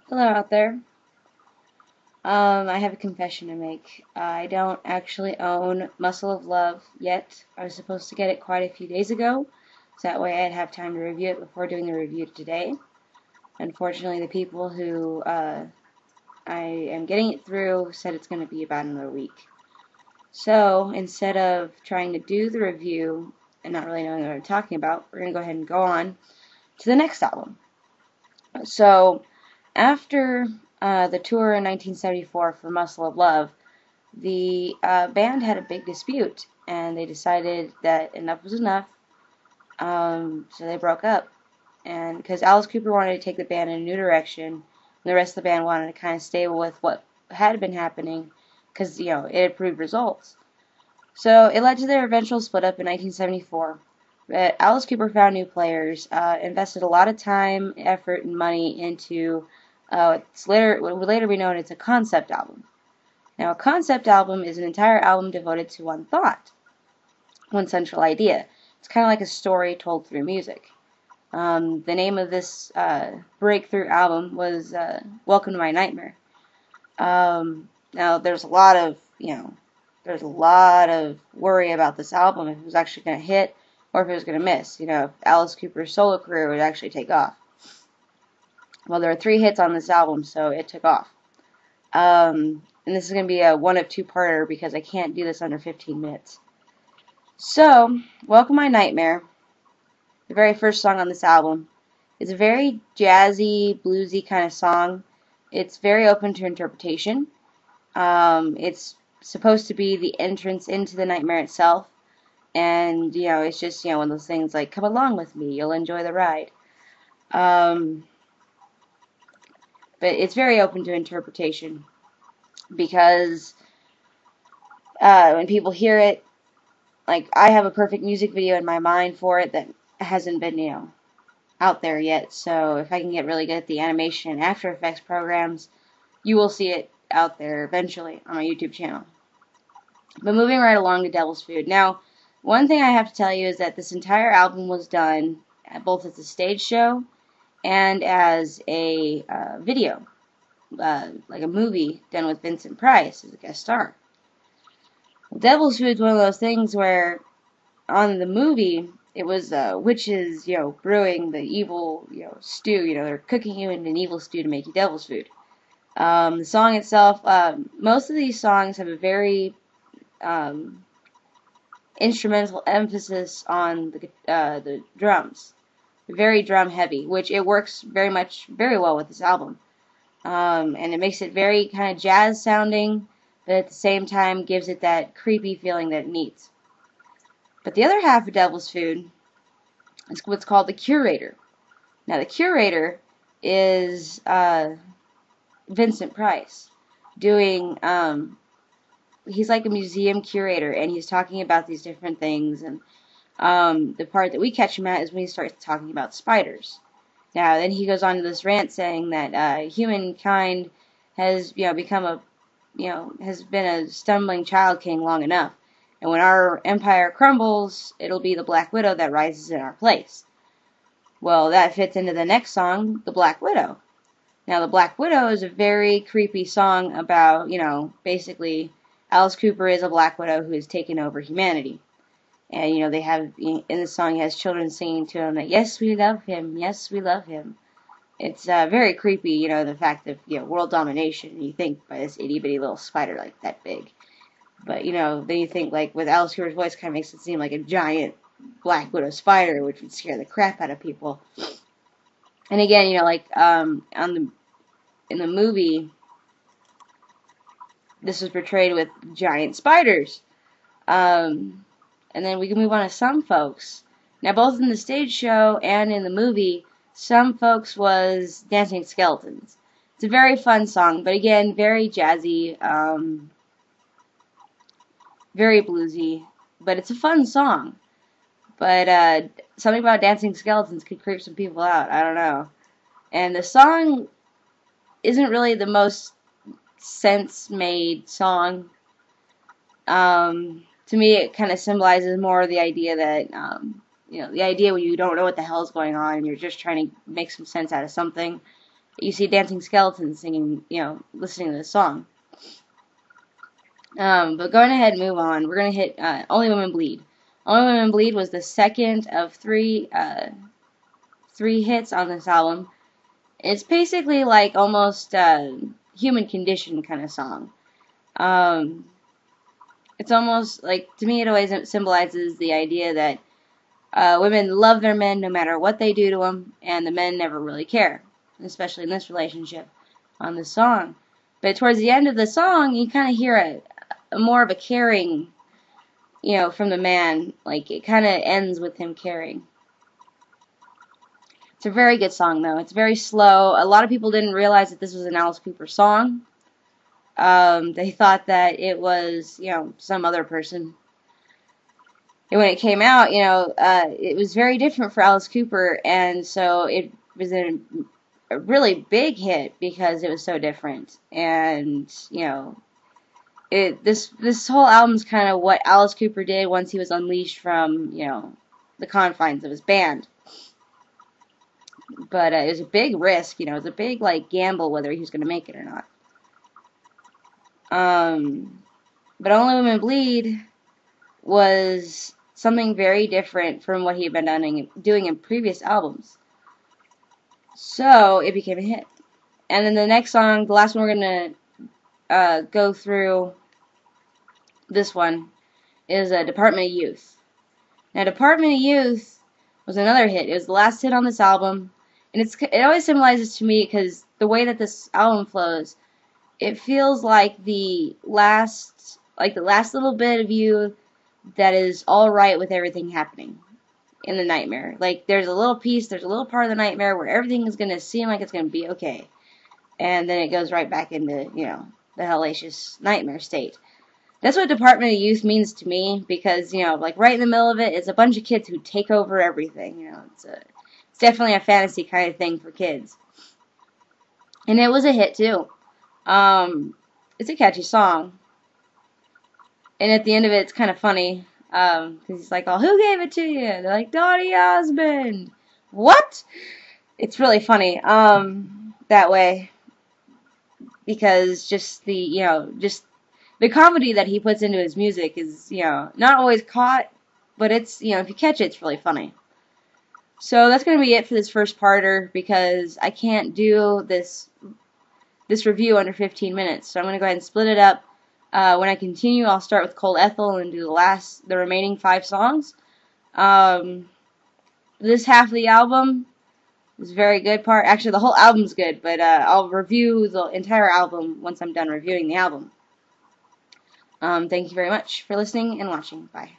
Hello out there. I have a confession to make. I don't actually own Muscle of Love yet. I was supposed to get it quite a few days ago, so that way I'd have time to review it before doing the review today. Unfortunately, the people who I am getting it through said it's going to be about another week. So instead of trying to do the review and not really knowing what I'm talking about, we're going to go ahead and go on to the next album. So after the tour in 1974 for Muscle of Love, the band had a big dispute, and they decided that enough was enough, so they broke up. And because Alice Cooper wanted to take the band in a new direction, and the rest of the band wanted to kind of stay with what had been happening, because it had proved results. So it led to their eventual split up in 1974. But Alice Cooper found new players, invested a lot of time, effort, and money into what would later be known as a concept album. Now, a concept album is an entire album devoted to one thought, one central idea. It's kind of like a story told through music. The name of this breakthrough album was Welcome to My Nightmare. Now, there's a lot of worry about this album, if it was actually going to hit or if it was going to miss. If Alice Cooper's solo career would actually take off. Well, there are 3 hits on this album, so it took off. And this is going to be a one of 2-parter because I can't do this under 15 minutes. So, Welcome My Nightmare, the very first song on this album, is a very jazzy, bluesy kind of song. It's very open to interpretation. It's supposed to be the entrance into the nightmare itself. And, it's just, one of those things like, come along with me, you'll enjoy the ride. But it's very open to interpretation because when people hear it, like, I have a perfect music video in my mind for it that hasn't been, out there yet. So if I can get really good at the animation and After Effects programs, you will see it out there eventually on my YouTube channel. But moving right along to Devil's Food. Now, one thing I have to tell you is that this entire album was done both as a stage show and as a video, like a movie done with Vincent Price as a guest star. Devil's Food is one of those things where on the movie it was witches, brewing the evil, stew. They're cooking you in an evil stew to make you devil's food. The song itself, most of these songs have a very instrumental emphasis on the drums, very drum heavy, which it works very well with this album, and it makes it very kind of jazz sounding, but at the same time gives it that creepy feeling that it needs. But the other half of Devil's Food is what's called the Curator. Now, the Curator is Vincent Price doing, he's like a museum curator, and he's talking about these different things, and the part that we catch him at is when he starts talking about spiders. Now, then he goes on to this rant saying that humankind has, has been a stumbling child king long enough. And when our empire crumbles, it'll be the Black Widow that rises in our place. Well, that fits into the next song, The Black Widow. Now, The Black Widow is a very creepy song about, basically Alice Cooper is a Black Widow who has taken over humanity. And, they have, in the song, he has children singing to him that, yes, we love him, yes, we love him. It's very creepy, the fact of, world domination, and you think by this itty-bitty little spider, like, that big. But, then you think, like, with Alice Cooper's voice kind of makes it seem like a giant Black Widow spider, which would scare the crap out of people. And again, in the movie, this was portrayed with giant spiders. And then we can move on to Some Folks. Now, both in the stage show and in the movie, Some Folks was Dancing Skeletons. It's a very fun song, but again, very jazzy, very bluesy, but it's a fun song. But something about Dancing Skeletons could creep some people out. I don't know. And the song isn't really the most sense-made song. To me, it kind of symbolizes more the idea that, the idea when you don't know what the hell's going on and you're just trying to make some sense out of something. you see dancing skeletons singing, listening to this song. But going ahead and move on, we're going to hit Only Women Bleed. Only Women Bleed was the second of three hits on this album. It's basically like almost Human Condition kind of song. It's almost like, to me, it always symbolizes the idea that women love their men no matter what they do to them, and the men never really care, especially in this relationship on this song. But towards the end of the song, you kind of hear a more of a caring, from the man. Like, it kind of ends with him caring. It's a very good song, though. It's very slow. A lot of people didn't realize that this was an Alice Cooper song. They thought that it was, some other person. And when it came out, it was very different for Alice Cooper, and so it was a really big hit because it was so different. And, this whole album's kind of what Alice Cooper did once he was unleashed from, the confines of his band. But it was a big risk, it was a big, gamble whether he was going to make it or not. But Only Women Bleed was something very different from what he had been doing in previous albums. So it became a hit. And then the next song, the last one we're going to go through, this one, is Department of Youth. Now, Department of Youth was another hit. It was the last hit on this album. And it always symbolizes to me, because the way that this album flows, it feels like the last little bit of you that is all right with everything happening in the nightmare. Like, there's a little part of the nightmare where everything is going to seem like it's going to be okay. And then it goes right back into, the hellacious nightmare state. That's what Department of Youth means to me, because, right in the middle of it, it's a bunch of kids who take over everything. It's definitely a fantasy kind of thing for kids. And it was a hit, too. It's a catchy song. And at the end of it, it's kind of funny. Because he's like, oh, who gave it to you? They're like, Donny Osmond. What? It's really funny, that way. Because just the comedy that he puts into his music is, not always caught. But it's, if you catch it, it's really funny. So that's going to be it for this first parter, because I can't do this review under 15 minutes. So I'm going to go ahead and split it up. When I continue, I'll start with Cold Ethel and do the remaining 5 songs. This half of the album is a very good part. Actually, the whole album's good, but I'll review the entire album once I'm done reviewing the album. Thank you very much for listening and watching. Bye.